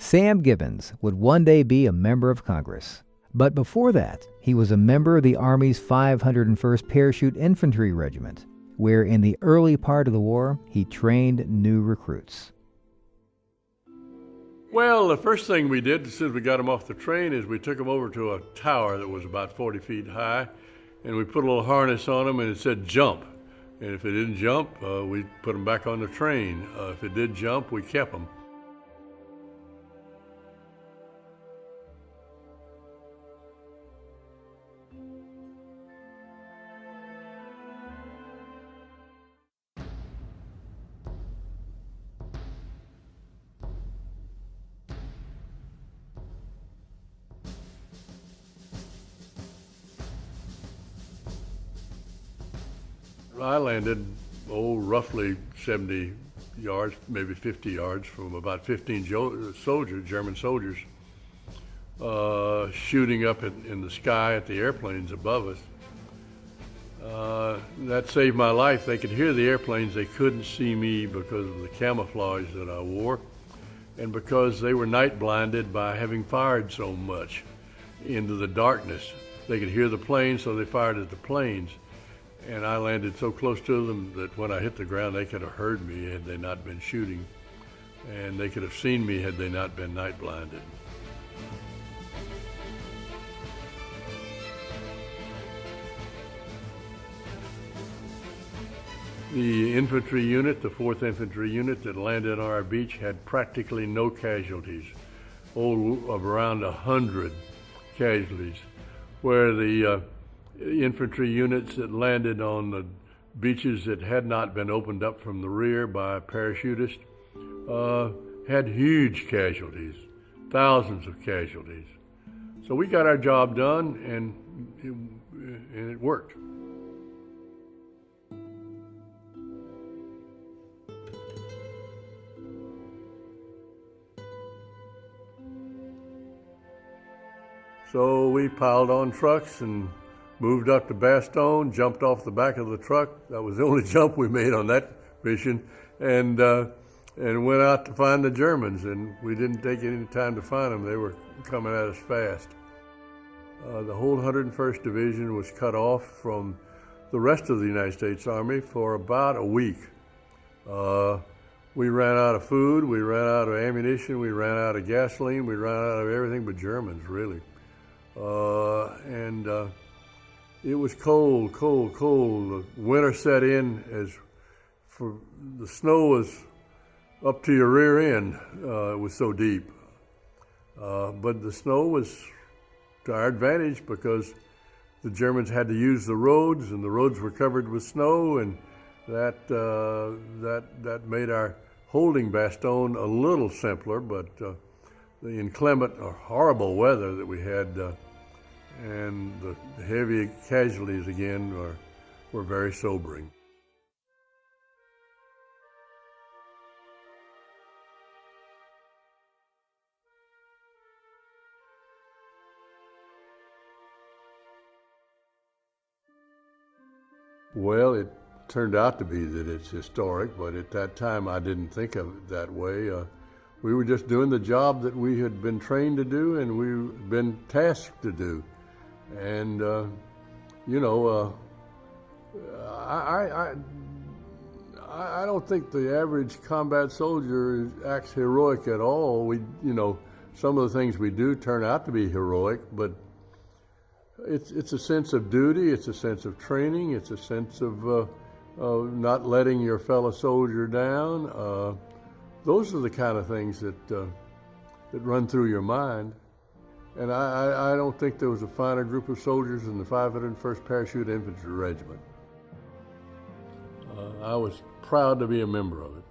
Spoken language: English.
Sam Gibbons would one day be a member of Congress. But before that, he was a member of the Army's 501st Parachute Infantry Regiment, where in the early part of the war, he trained new recruits. Well, the first thing we did as soon as we got them off the train is we took them over to a tower that was about 40 feet high, and we put a little harness on them and it said jump. And if it didn't jump, we put them back on the train. If it did jump, we kept them. I landed, roughly 70 yards, maybe 50 yards from about 15 German soldiers, shooting up in the sky at the airplanes above us. That saved my life. They could hear the airplanes. They couldn't see me because of the camouflage that I wore and because they were night blinded by having fired so much into the darkness. They could hear the planes, so they fired at the planes. And I landed so close to them that when I hit the ground, they could have heard me had they not been shooting. And they could have seen me had they not been night blinded. The infantry unit, the 4th Infantry Unit that landed on our beach had practically no casualties, of around 100 casualties, where the infantry units that landed on the beaches that had not been opened up from the rear by parachutists had huge casualties, thousands of casualties. So we got our job done, and it worked. So we piled on trucks and moved up to Bastogne, jumped off the back of the truck. That was the only jump we made on that mission, and went out to find the Germans. And we didn't take any time to find them. They were coming at us fast. The whole 101st Division was cut off from the rest of the United States Army for about a week. We ran out of food, we ran out of ammunition, we ran out of gasoline, we ran out of everything but Germans, really. It was cold. The winter set in the snow was up to your rear end. It was so deep. But the snow was to our advantage because the Germans had to use the roads, and the roads were covered with snow, and that made our holding Bastogne a little simpler. But the inclement or horrible weather that we had and the heavy casualties again were very sobering. Well, it turned out to be that it's historic, but at that time I didn't think of it that way. We were just doing the job that we had been trained to do and we've been tasked to do. And, I don't think the average combat soldier acts heroic at all. Some of the things we do turn out to be heroic, but it's a sense of duty, it's a sense of training, it's a sense of not letting your fellow soldier down. Those are the kind of things that run through your mind. And I don't think there was a finer group of soldiers in the 501st Parachute Infantry Regiment. I was proud to be a member of it.